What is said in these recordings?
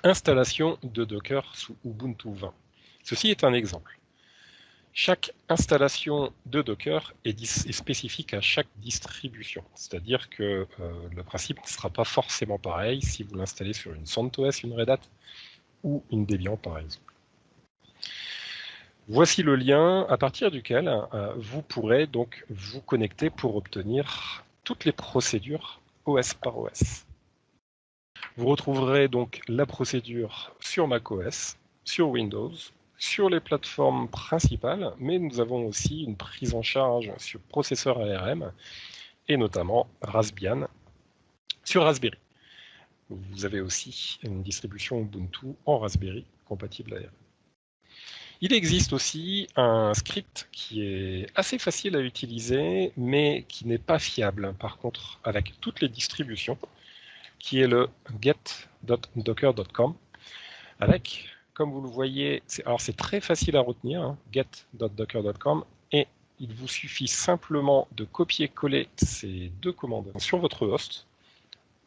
Installation de Docker sous Ubuntu 20. Ceci est un exemple. Chaque installation de Docker est spécifique à chaque distribution, c'est-à-dire que le principe ne sera pas forcément pareil si vous l'installez sur une CentOS, une Red Hat ou une Debian par exemple. Voici le lien à partir duquel vous pourrez donc vous connecter pour obtenir toutes les procédures OS par OS. Vous retrouverez donc la procédure sur macOS, sur Windows, sur les plateformes principales, mais nous avons aussi une prise en charge sur processeur ARM et notamment Raspbian sur Raspberry. Vous avez aussi une distribution Ubuntu en Raspberry compatible ARM. Il existe aussi un script qui est assez facile à utiliser, mais qui n'est pas fiable, par contre, avec toutes les distributions, qui est le get.docker.com, avec, comme vous le voyez, c'est très facile à retenir, hein, get.docker.com, et il vous suffit simplement de copier-coller ces deux commandes sur votre host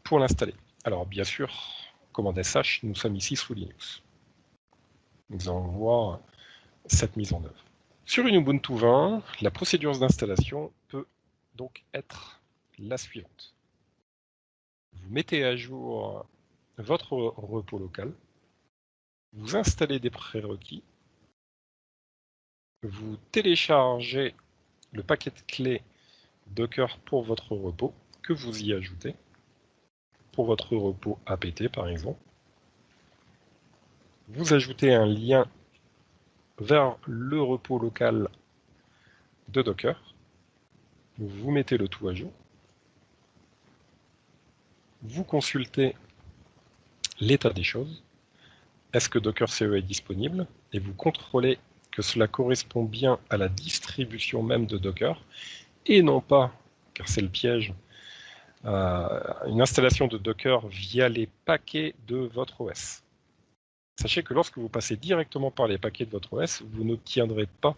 pour l'installer. Alors, bien sûr, commande SH, nous sommes ici sous Linux. Nous allons voir cette mise en œuvre. Sur une Ubuntu 20, la procédure d'installation peut donc être la suivante. Vous mettez à jour votre repos local, vous installez des prérequis, vous téléchargez le paquet de clés Docker pour votre repos que vous y ajoutez, pour votre repos apt par exemple. Vous ajoutez un lien vers le repos local de Docker, vous mettez le tout à jour, vous consultez l'état des choses, est-ce que Docker CE est disponible, et vous contrôlez que cela correspond bien à la distribution même de Docker, et non pas, car c'est le piège, une installation de Docker via les paquets de votre OS. Sachez que lorsque vous passez directement par les paquets de votre OS, vous n'obtiendrez pas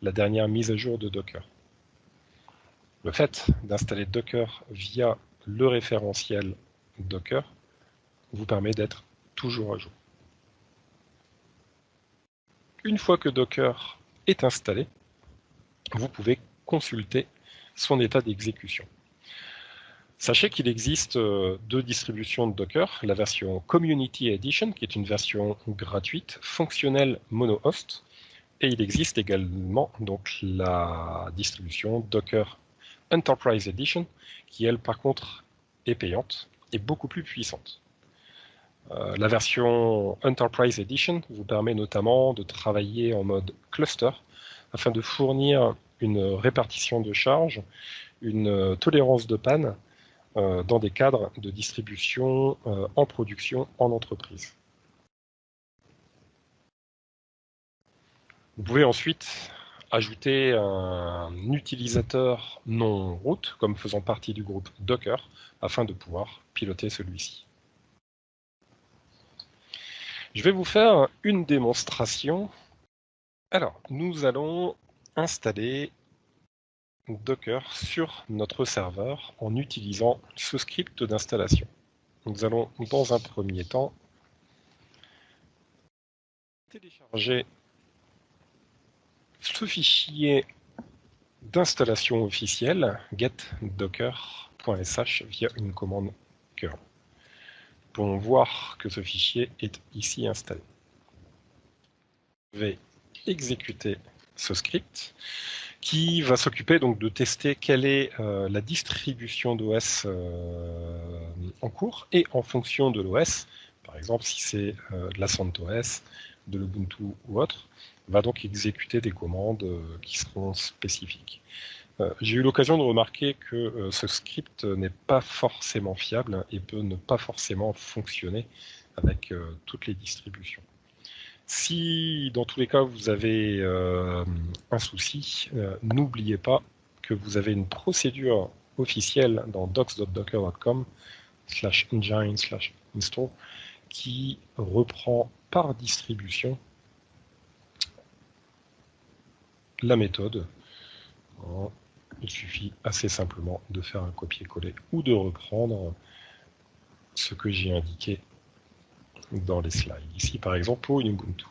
la dernière mise à jour de Docker. Le fait d'installer Docker via le référentiel Docker vous permet d'être toujours à jour. Une fois que Docker est installé, vous pouvez consulter son état d'exécution. Sachez qu'il existe deux distributions de Docker, la version Community Edition, qui est une version gratuite, fonctionnelle mono-host, et il existe également donc la distribution Docker Enterprise Edition, qui elle par contre est payante et beaucoup plus puissante. La version Enterprise Edition vous permet notamment de travailler en mode cluster afin de fournir une répartition de charge, une tolérance de panne dans des cadres de distribution en production en entreprise. Vous pouvez ensuite ajouter un utilisateur non root comme faisant partie du groupe Docker afin de pouvoir piloter celui-ci. Je vais vous faire une démonstration. Alors, nous allons installer Docker sur notre serveur en utilisant ce script d'installation. Nous allons dans un premier temps télécharger ce fichier d'installation officielle getdocker.sh via une commande curl. Nous pouvons voir que ce fichier est ici installé. Je vais exécuter ce script qui va s'occuper donc de tester quelle est la distribution d'OS en cours et en fonction de l'OS, par exemple si c'est de la CentOS, de l'Ubuntu ou autre, va donc exécuter des commandes qui seront spécifiques. J'ai eu l'occasion de remarquer que ce script n'est pas forcément fiable et peut ne pas forcément fonctionner avec toutes les distributions. Si dans tous les cas vous avez un souci, n'oubliez pas que vous avez une procédure officielle dans docs.docker.com/engine/install qui reprend par distribution la méthode. Il suffit assez simplement de faire un copier-coller ou de reprendre ce que j'ai indiqué dans les slides. Ici, par exemple, pour Ubuntu.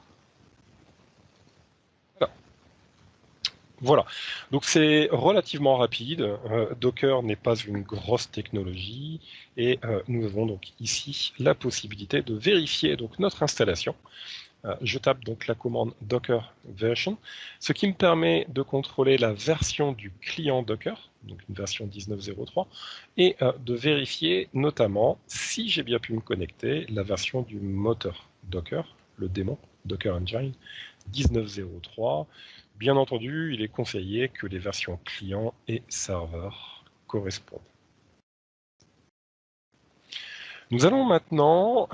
Voilà, donc c'est relativement rapide. Docker n'est pas une grosse technologie et nous avons donc ici la possibilité de vérifier donc notre installation. Je tape donc la commande docker version, ce qui me permet de contrôler la version du client Docker, donc une version 19.03, et de vérifier notamment si j'ai bien pu me connecter la version du moteur Docker, le démon Docker Engine 19.03. Bien entendu, il est conseillé que les versions client et serveur correspondent. Nous allons maintenant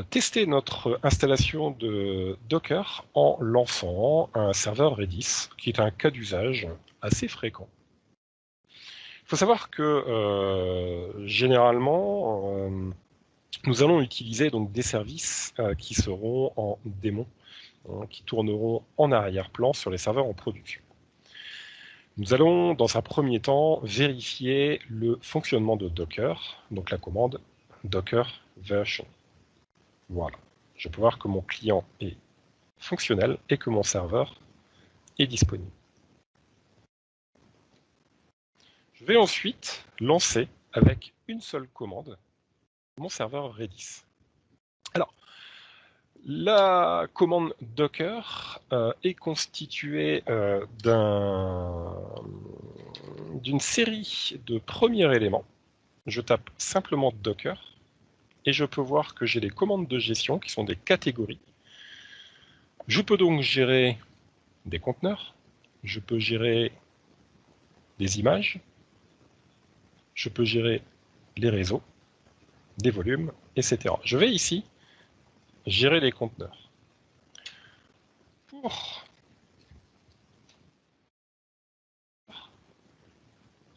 tester notre installation de Docker en lançant un serveur Redis, qui est un cas d'usage assez fréquent. Il faut savoir que généralement, nous allons utiliser donc des services qui seront en démon, qui tourneront en arrière-plan sur les serveurs en production. Nous allons, dans un premier temps, vérifier le fonctionnement de Docker, donc la commande docker version. Voilà. Je peux voir que mon client est fonctionnel et que mon serveur est disponible. Je vais ensuite lancer avec une seule commande mon serveur Redis. Alors, la commande Docker est constituée d'une série de premiers éléments. Je tape simplement Docker et je peux voir que j'ai des commandes de gestion qui sont des catégories. Je peux donc gérer des conteneurs, je peux gérer des images, je peux gérer les réseaux, des volumes, etc. Je vais ici gérer les conteneurs.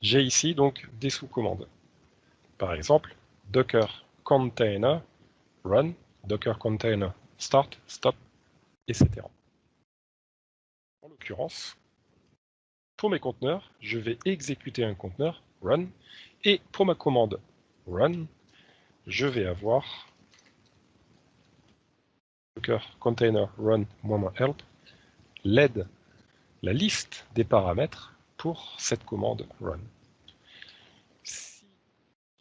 J'ai ici donc des sous-commandes. Par exemple, docker container run, docker container start, stop, etc. En l'occurrence, pour mes conteneurs, je vais exécuter un conteneur run, et pour ma commande run, je vais avoir docker container run -help l'aide, la liste des paramètres pour cette commande run. Si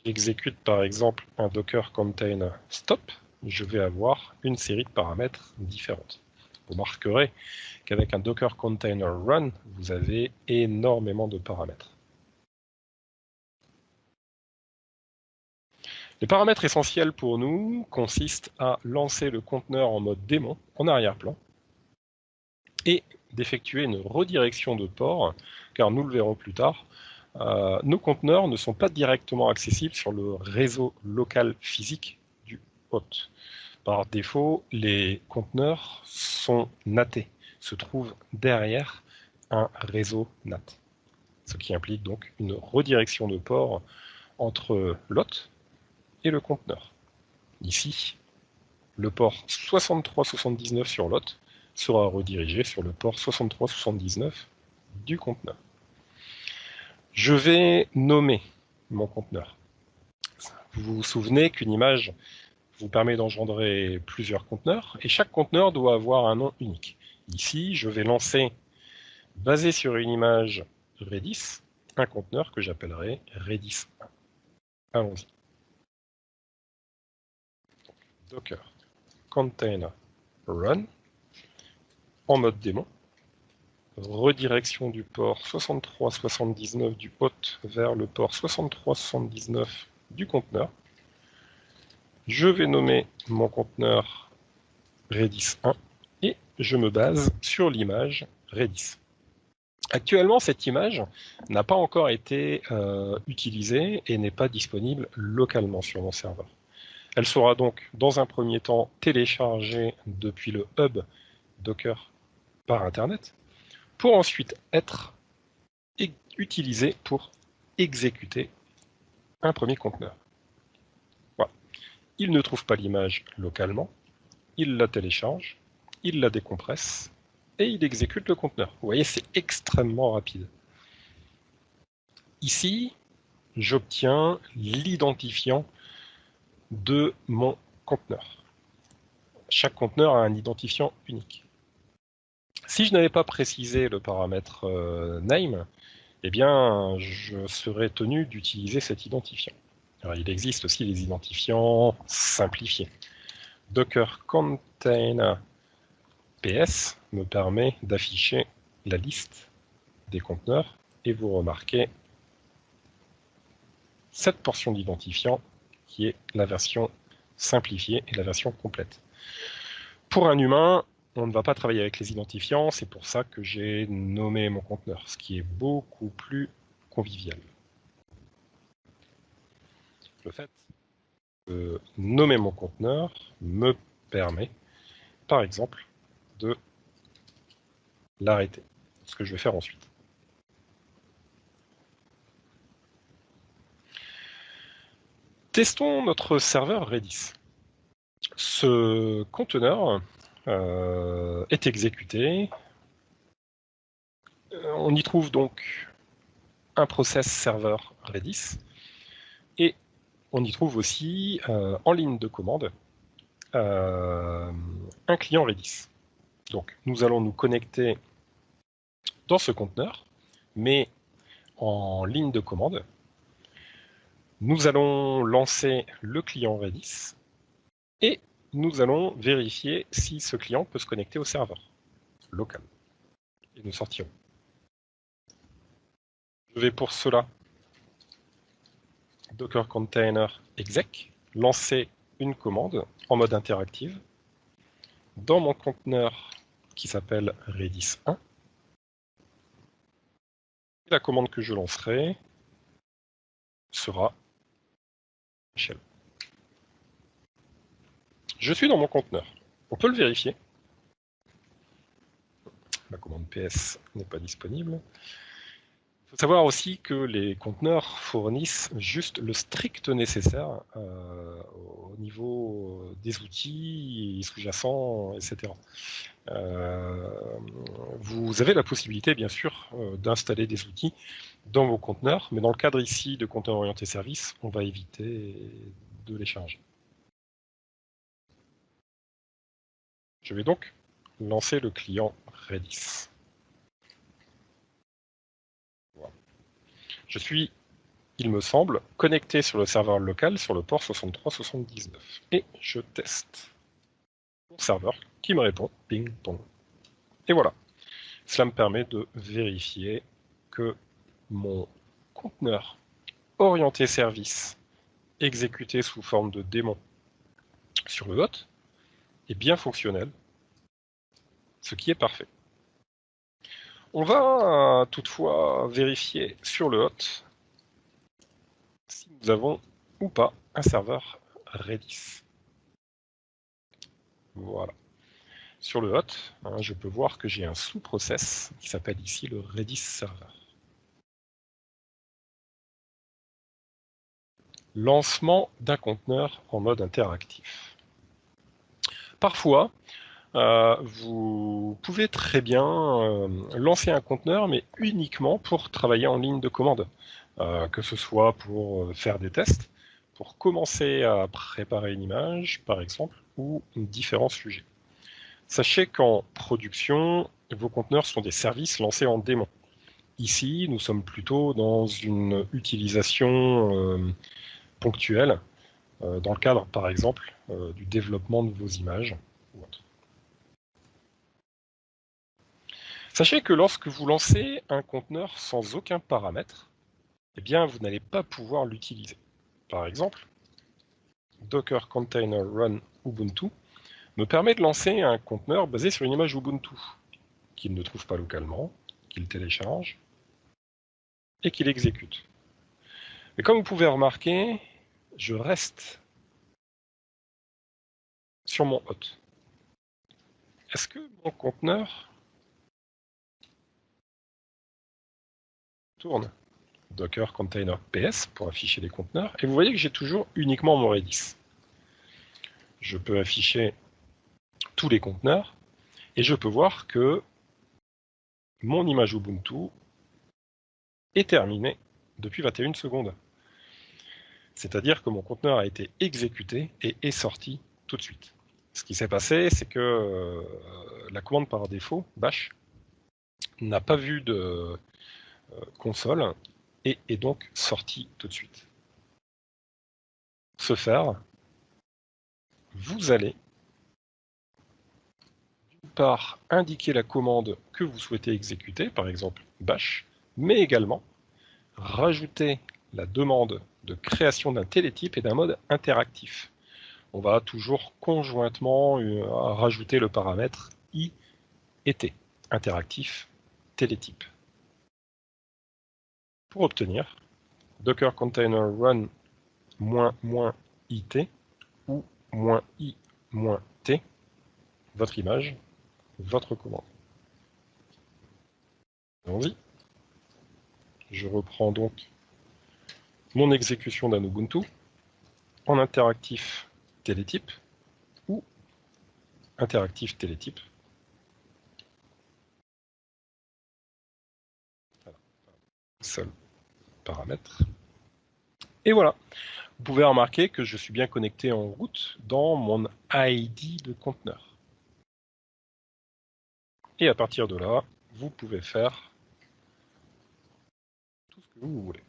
j'exécute par exemple un docker container stop, je vais avoir une série de paramètres différentes. Vous remarquerez qu'avec un docker container run, vous avez énormément de paramètres. Les paramètres essentiels pour nous consistent à lancer le conteneur en mode démon, en arrière-plan, et d'effectuer une redirection de port, car nous le verrons plus tard, nos conteneurs ne sont pas directement accessibles sur le réseau local physique du hôte. Par défaut, les conteneurs sont NATés, se trouvent derrière un réseau NAT, ce qui implique donc une redirection de port entre l'hôte et le conteneur. Ici, le port 6379 sur l'hôte sera redirigé sur le port 6379 du conteneur. Je vais nommer mon conteneur. Vous vous souvenez qu'une image vous permet d'engendrer plusieurs conteneurs, et chaque conteneur doit avoir un nom unique. Ici, je vais lancer, basé sur une image Redis, un conteneur que j'appellerai Redis 1. Allons-y. Docker container run en mode démon. Redirection du port 6379 du hôte vers le port 6379 du conteneur. Je vais nommer mon conteneur Redis 1 et je me base sur l'image Redis. Actuellement, cette image n'a pas encore été utilisée et n'est pas disponible localement sur mon serveur. Elle sera donc dans un premier temps téléchargée depuis le hub Docker par Internet, pour ensuite être utilisée pour exécuter un premier conteneur. Voilà. Il ne trouve pas l'image localement, il la télécharge, il la décompresse et il exécute le conteneur. Vous voyez, c'est extrêmement rapide. Ici, j'obtiens l'identifiant de mon conteneur. chaque conteneur a un identifiant unique. Si je n'avais pas précisé le paramètre name, eh bien, je serais tenu d'utiliser cet identifiant. Alors, il existe aussi les identifiants simplifiés. Docker Container PS me permet d'afficher la liste des conteneurs et vous remarquez cette portion d'identifiant qui est la version simplifiée et la version complète. Pour un humain, on ne va pas travailler avec les identifiants, c'est pour ça que j'ai nommé mon conteneur, ce qui est beaucoup plus convivial. Le fait de nommer mon conteneur me permet, par exemple, de l'arrêter, ce que je vais faire ensuite. Testons notre serveur Redis. Ce conteneur est exécuté. On y trouve donc un process serveur Redis et on y trouve aussi en ligne de commande un client Redis. Donc nous allons nous connecter dans ce conteneur, mais en ligne de commande. Nous allons lancer le client Redis et nous allons vérifier si ce client peut se connecter au serveur local. Et nous sortirons. Je vais pour cela Docker Container exec, lancer une commande en mode interactive dans mon conteneur qui s'appelle Redis 1. Et la commande que je lancerai sera shell. Je suis dans mon conteneur. On peut le vérifier. La commande PS n'est pas disponible. Il faut savoir aussi que les conteneurs fournissent juste le strict nécessaire au niveau des outils sous-jacents, etc. Vous avez la possibilité, bien sûr, d'installer des outils dans vos conteneurs, mais dans le cadre ici de conteneurs orientés service, on va éviter de les charger. Je vais donc lancer le client Redis. Voilà. Je suis, il me semble, connecté sur le serveur local sur le port 6379 et je teste mon serveur qui me répond ping pong. Et voilà. Cela me permet de vérifier que mon conteneur orienté service exécuté sous forme de démon sur le hôte est bien fonctionnel, ce qui est parfait. On va toutefois vérifier sur le hôte si nous avons ou pas un serveur Redis. Voilà. Sur le hôte, je peux voir que j'ai un sous-process qui s'appelle ici le Redis server. Lancement d'un conteneur en mode interactif. Parfois, vous pouvez très bien lancer un conteneur, mais uniquement pour travailler en ligne de commande, que ce soit pour faire des tests, pour commencer à préparer une image, par exemple, ou différents sujets. Sachez qu'en production, vos conteneurs sont des services lancés en démon. Ici, nous sommes plutôt dans une utilisation ponctuelle, dans le cadre, par exemple, du développement de vos images ou autre. Sachez que lorsque vous lancez un conteneur sans aucun paramètre, eh bien, vous n'allez pas pouvoir l'utiliser. Par exemple, Docker Container Run Ubuntu me permet de lancer un conteneur basé sur une image Ubuntu qu'il ne trouve pas localement, qu'il télécharge et qu'il exécute. Mais comme vous pouvez remarquer, je reste sur mon hôte. Est-ce que mon conteneur tourne? Docker Container PS pour afficher les conteneurs. Et vous voyez que j'ai toujours uniquement mon Redis. Je peux afficher tous les conteneurs et je peux voir que mon image Ubuntu est terminée depuis 21 secondes. C'est-à-dire que mon conteneur a été exécuté et est sorti tout de suite. Ce qui s'est passé, c'est que la commande par défaut, bash, n'a pas vu de console et est donc sortie tout de suite. Ce faire, vous allez d'une part indiquer la commande que vous souhaitez exécuter, par exemple bash, mais également rajouter la demande de création d'un télétype et d'un mode interactif. On va toujours conjointement rajouter le paramètre i et t, interactif, télétype. Pour obtenir docker container run -it ou -i-t, votre image, votre commande. Allons-y. Je reprends donc mon exécution d'un Ubuntu en interactif télétype ou interactif télétype. Voilà. Seul paramètre. Et voilà. Vous pouvez remarquer que je suis bien connecté en route dans mon ID de conteneur. Et à partir de là, vous pouvez faire tout ce que vous voulez.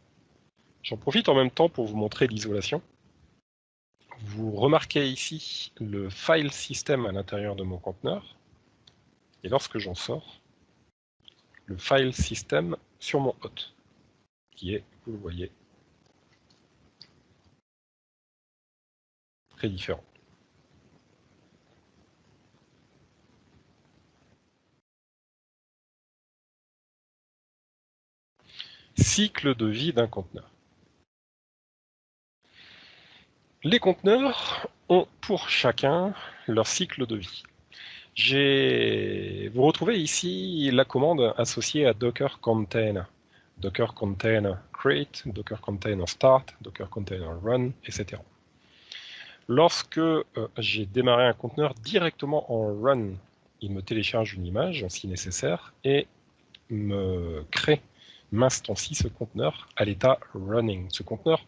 J'en profite en même temps pour vous montrer l'isolation. Vous remarquez ici le file system à l'intérieur de mon conteneur. Et lorsque j'en sors, le file system sur mon hôte, qui est, vous le voyez, très différent. Cycle de vie d'un conteneur. Les conteneurs ont pour chacun leur cycle de vie. Vous retrouvez ici la commande associée à Docker Container. Docker Container Create, Docker Container Start, Docker Container Run, etc. Lorsque j'ai démarré un conteneur directement en Run, il me télécharge une image si nécessaire et m'instancie ce conteneur à l'état running. Ce conteneur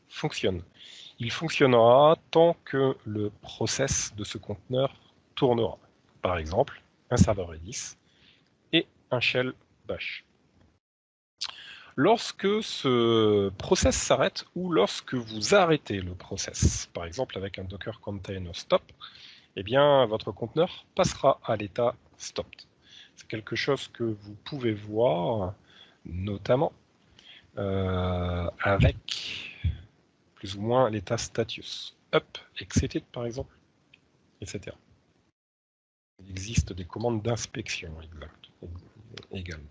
fonctionne. Il fonctionnera tant que le process de ce conteneur tournera. Par exemple, un serveur Redis et un shell bash. Lorsque ce process s'arrête ou lorsque vous arrêtez le process, par exemple avec un Docker Container Stop, eh bien votre conteneur passera à l'état stopped. C'est quelque chose que vous pouvez voir notamment avec plus ou moins l'état status, up, exited par exemple, etc. Il existe des commandes d'inspection également.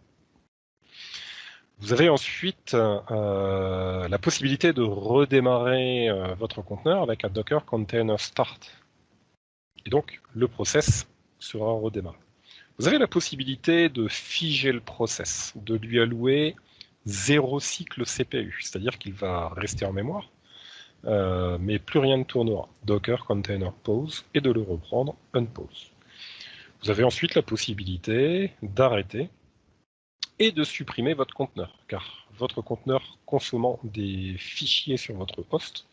Vous avez ensuite la possibilité de redémarrer votre conteneur avec un Docker Container Start. Et donc, le process sera redémarré. Vous avez la possibilité de figer le process, de lui allouer 0 cycle CPU, c'est-à-dire qu'il va rester en mémoire, mais plus rien ne tournera. Docker Container Pause et de le reprendre unpause. Vous avez ensuite la possibilité d'arrêter et de supprimer votre conteneur, car votre conteneur consommant des fichiers sur votre host,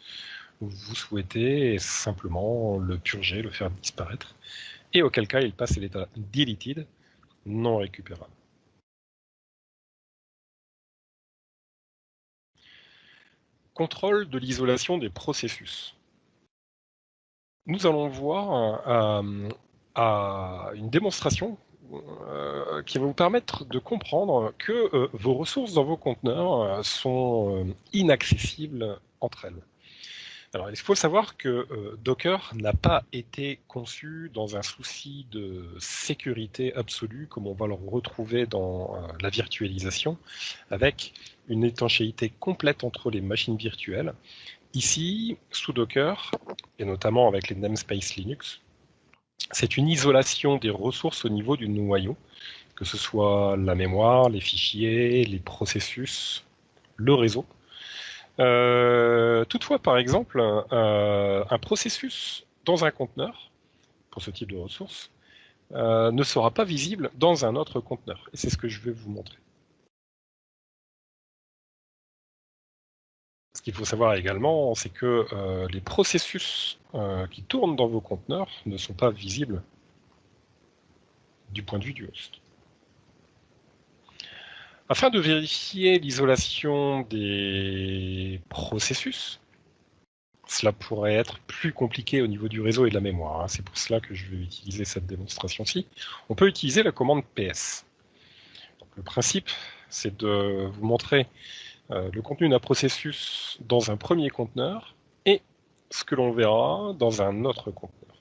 vous souhaitez simplement le purger, le faire disparaître, et auquel cas il passe à l'état deleted, non récupérable. Contrôle de l'isolation des processus. Nous allons voir une démonstration qui va vous permettre de comprendre que vos ressources dans vos conteneurs sont inaccessibles entre elles. Alors, il faut savoir que Docker n'a pas été conçu dans un souci de sécurité absolue, comme on va le retrouver dans la virtualisation, avec une étanchéité complète entre les machines virtuelles. Ici, sous Docker, et notamment avec les namespaces Linux, c'est une isolation des ressources au niveau du noyau, que ce soit la mémoire, les fichiers, les processus, le réseau. Toutefois, par exemple, un processus dans un conteneur, pour ce type de ressources, ne sera pas visible dans un autre conteneur. Et c'est ce que je vais vous montrer. qu'il faut savoir également, c'est que les processus qui tournent dans vos conteneurs ne sont pas visibles du point de vue du host. Afin de vérifier l'isolation des processus, cela pourrait être plus compliqué au niveau du réseau et de la mémoire. C'est pour cela que je vais utiliser cette démonstration-ci. On peut utiliser la commande PS. Donc, le principe, c'est de vous montrer le contenu d'un processus dans un premier conteneur et ce que l'on verra dans un autre conteneur.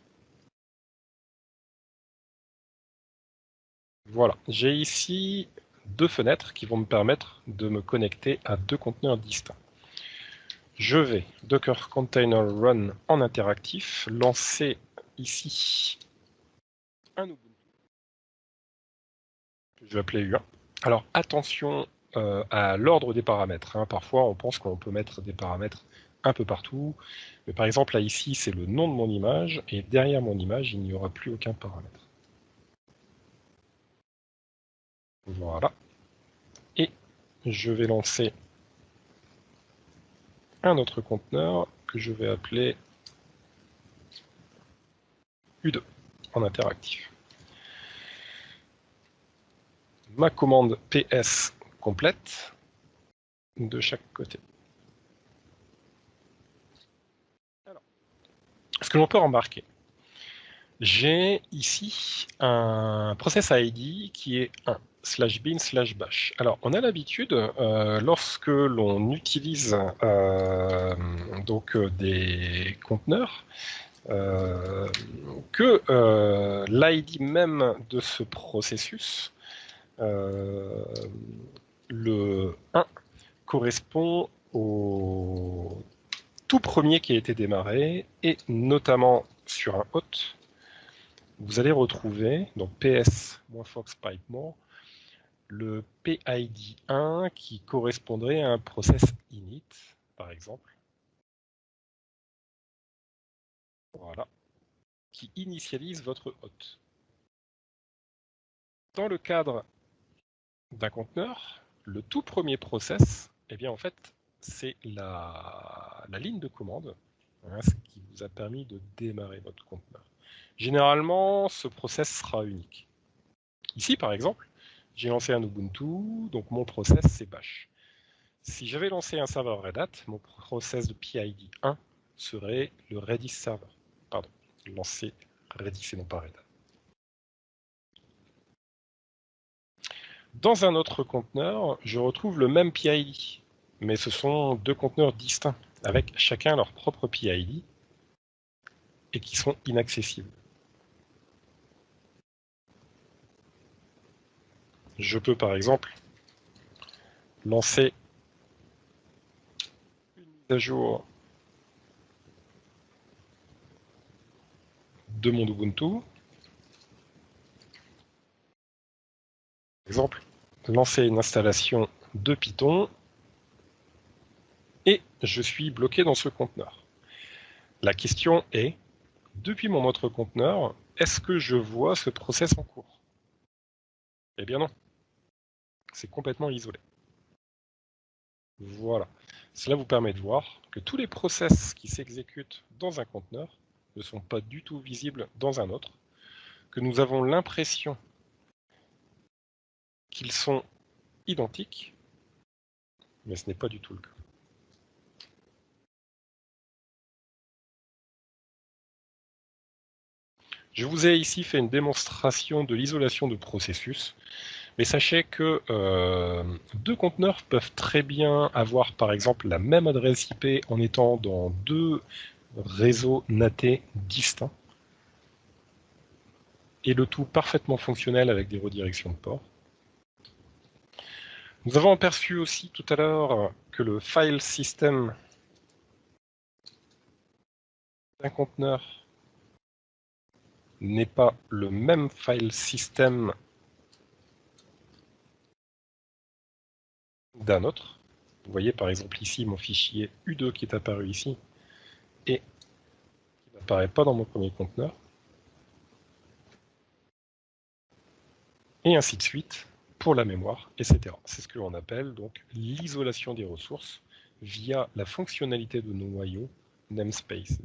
Voilà, j'ai ici deux fenêtres qui vont me permettre de me connecter à deux conteneurs distincts. Je vais Docker Container Run en interactif, lancer ici un Ubuntu que je vais appeler U1. Alors attention à l'ordre des paramètres. Parfois on pense qu'on peut mettre des paramètres un peu partout, mais par exemple là ici c'est le nom de mon image et derrière mon image il n'y aura plus aucun paramètre. Voilà. Et je vais lancer un autre conteneur que je vais appeler U2 en interactif. Ma commande PS complète de chaque côté. Alors, ce que l'on peut remarquer, j'ai ici un process ID qui est 1/bin/bash. Alors, on a l'habitude, lorsque l'on utilise donc des conteneurs, que l'ID même de ce processus, le 1, correspond au tout premier qui a été démarré, et notamment sur un hôte, vous allez retrouver, donc ps-fox-pipe-more, le PID1 qui correspondrait à un process init, par exemple. Voilà. Qui initialise votre hôte. Dans le cadre d'un conteneur, le tout premier process, eh bien en fait, c'est la ligne de commande, ce qui vous a permis de démarrer votre conteneur. Généralement, ce process sera unique. Ici, par exemple, j'ai lancé un Ubuntu, donc mon process c'est bash. Si j'avais lancé un serveur Red Hat, mon process de PID 1 serait le Redis server. Pardon, lancer Redis et non pas Red Hat. Dans un autre conteneur, je retrouve le même PID, mais ce sont deux conteneurs distincts, avec chacun leur propre PID, et qui sont inaccessibles. Je peux par exemple lancer une mise à jour de mon Ubuntu. Par exemple, lancer une installation de Python, et je suis bloqué dans ce conteneur. La question est, depuis mon autre conteneur, est-ce que je vois ce process en cours? Eh bien non, c'est complètement isolé. Voilà. Cela vous permet de voir que tous les process qui s'exécutent dans un conteneur ne sont pas du tout visibles dans un autre, que nous avons l'impression qu'ils sont identiques, mais ce n'est pas du tout le cas. Je vous ai ici fait une démonstration de l'isolation de processus, mais sachez que deux conteneurs peuvent très bien avoir par exemple la même adresse IP en étant dans deux réseaux NAT distincts, et le tout parfaitement fonctionnel avec des redirections de port. Nous avons aperçu aussi tout à l'heure que le file system d'un conteneur n'est pas le même file system d'un autre. Vous voyez par exemple ici mon fichier U2 qui est apparu ici et qui n'apparaît pas dans mon premier conteneur. Et ainsi de suite pour la mémoire, etc. C'est ce que l'on appelle donc l'isolation des ressources via la fonctionnalité de nos noyaux namespaces.